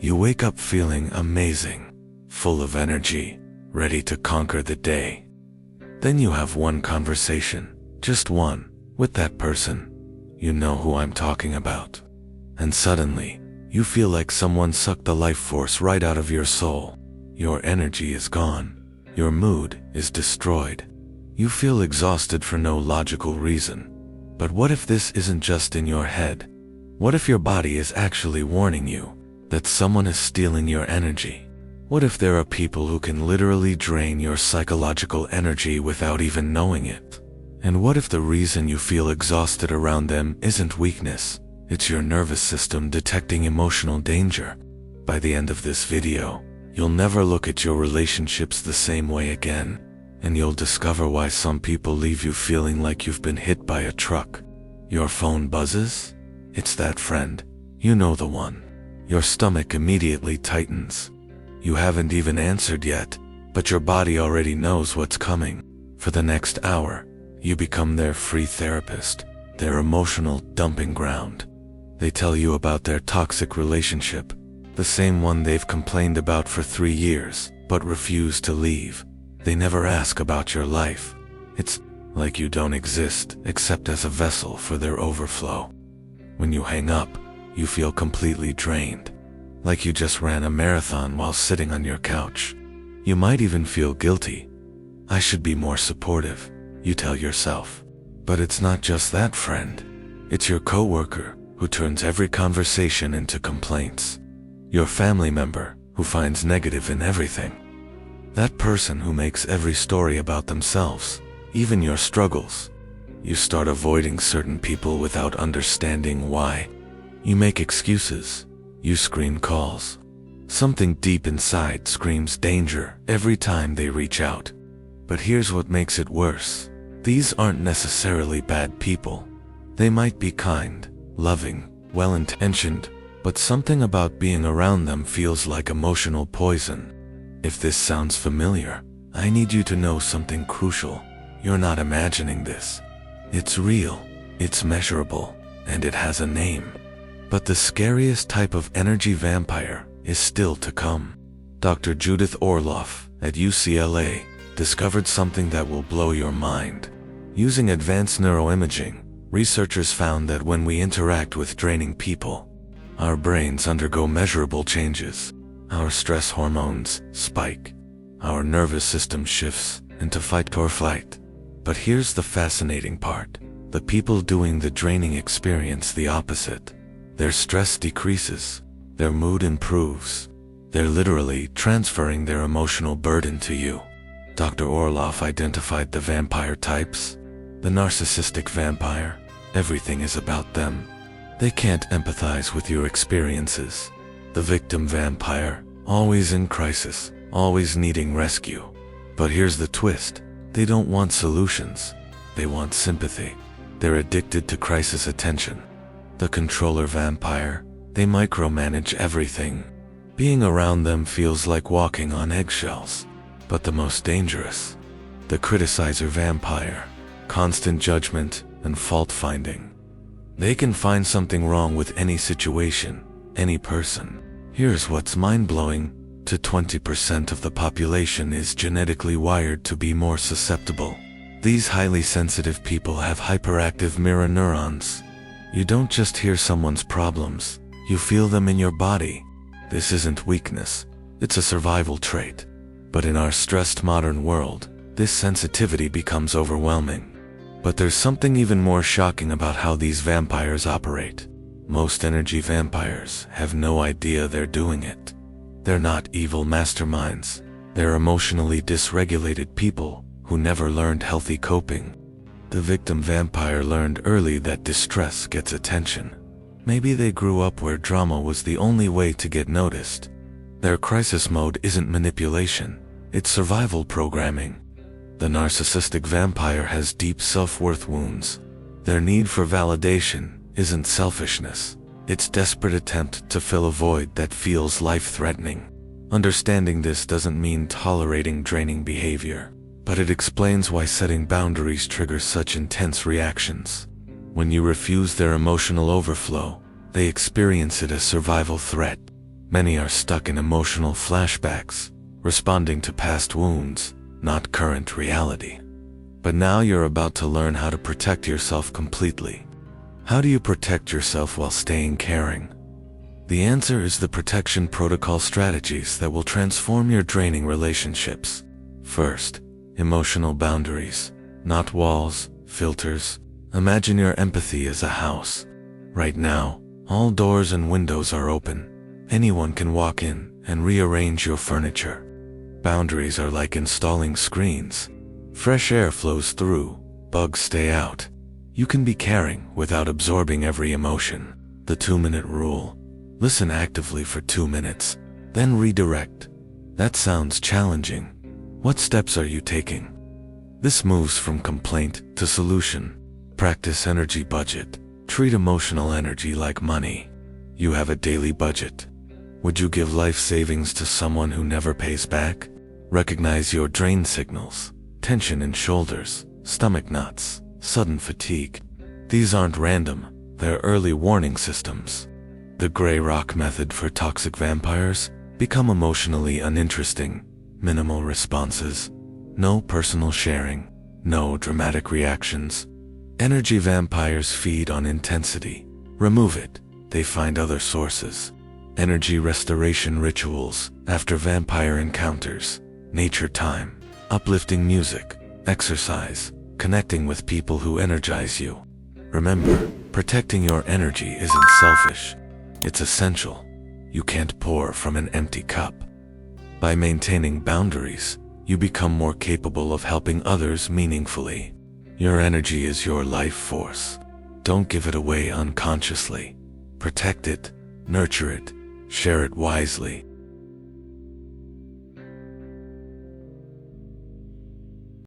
You wake up feeling amazing, full of energy, ready to conquer the day. Then you have one conversation, just one, with that person. You know who I'm talking about. And suddenly, you feel like someone sucked the life force right out of your soul. Your energy is gone. Your mood is destroyed. You feel exhausted for no logical reason. But what if this isn't just in your head? What if your body is actually warning you that someone is stealing your energy? What if there are people who can literally drain your psychological energy without even knowing it? And what if the reason you feel exhausted around them isn't weakness? It's your nervous system detecting emotional danger. By the end of this video, you'll never look at your relationships the same way again, and you'll discover why some people leave you feeling like you've been hit by a truck. Your phone buzzes? It's that friend. You know the one. Your stomach immediately tightens. You haven't even answered yet, but your body already knows what's coming. For the next hour, you become their free therapist, their emotional dumping ground. They tell you about their toxic relationship, the same one they've complained about for 3 years, but refuse to leave. They never ask about your life. It's like you don't exist except as a vessel for their overflow. When you hang up, you feel completely drained, like you just ran a marathon while sitting on your couch. You might even feel guilty. I should be more supportive, you tell yourself. But it's not just that friend. It's your coworker who turns every conversation into complaints. Your family member who finds negative in everything. That person who makes every story about themselves, even your struggles. You start avoiding certain people without understanding why. You make excuses. You screen calls. Something deep inside screams danger every time they reach out. But here's what makes it worse. These aren't necessarily bad people. They might be kind, loving, well-intentioned, but something about being around them feels like emotional poison. If this sounds familiar, I need you to know something crucial. You're not imagining this. It's real, it's measurable, and it has a name. But the scariest type of energy vampire is still to come. Dr. Judith Orloff at UCLA discovered something that will blow your mind. Using advanced neuroimaging, researchers found that when we interact with draining people, our brains undergo measurable changes. Our stress hormones spike. Our nervous system shifts into fight or flight. But here's the fascinating part. The people doing the draining experience the opposite. Their stress decreases. Their mood improves. They're literally transferring their emotional burden to you. Dr. Orloff identified the vampire types. The narcissistic vampire. Everything is about them. They can't empathize with your experiences. The victim vampire, always in crisis, always needing rescue. But here's the twist. They don't want solutions. They want sympathy. They're addicted to crisis attention. The controller vampire, they micromanage everything. Being around them feels like walking on eggshells. But the most dangerous, the criticizer vampire, constant judgment and fault-finding. They can find something wrong with any situation, any person. Here's what's mind-blowing. To 20% of the population is genetically wired to be more susceptible. These highly sensitive people have hyperactive mirror neurons. You don't just hear someone's problems, you feel them in your body. This isn't weakness, it's a survival trait. But in our stressed modern world, this sensitivity becomes overwhelming. But there's something even more shocking about how these vampires operate. Most energy vampires have no idea they're doing it. They're not evil masterminds. They're emotionally dysregulated people who never learned healthy coping. The victim vampire learned early that distress gets attention. Maybe they grew up where drama was the only way to get noticed. Their crisis mode isn't manipulation, it's survival programming. The narcissistic vampire has deep self-worth wounds. Their need for validation isn't selfishness. It's desperate attempt to fill a void that feels life-threatening. Understanding this doesn't mean tolerating draining behavior, but it explains why setting boundaries triggers such intense reactions. When you refuse their emotional overflow, they experience it as survival threat. Many are stuck in emotional flashbacks, responding to past wounds, not current reality. But now you're about to learn how to protect yourself completely. How do you protect yourself while staying caring? The answer is the protection protocol strategies that will transform your draining relationships. First, emotional boundaries, not walls, filters. Imagine your empathy as a house. Right now, all doors and windows are open. Anyone can walk in and rearrange your furniture. Boundaries are like installing screens. Fresh air flows through, bugs stay out. You can be caring without absorbing every emotion. The 2-minute rule. Listen actively for 2 minutes, then redirect. That sounds challenging. What steps are you taking? This moves from complaint to solution. Practice energy budget. Treat emotional energy like money. You have a daily budget. Would you give life savings to someone who never pays back? Recognize your drain signals. Tension in shoulders, stomach knots, sudden fatigue. These aren't random, they're early warning systems. The gray rock method for toxic vampires: become emotionally uninteresting, minimal responses, no personal sharing, no dramatic reactions. Energy vampires feed on intensity. Remove it, they find other sources. Energy restoration rituals after vampire encounters: nature time, uplifting music, exercise, connecting with people who energize you. Remember, protecting your energy isn't selfish. It's essential. You can't pour from an empty cup. By maintaining boundaries, you become more capable of helping others meaningfully. Your energy is your life force. Don't give it away unconsciously. Protect it, nurture it, share it wisely.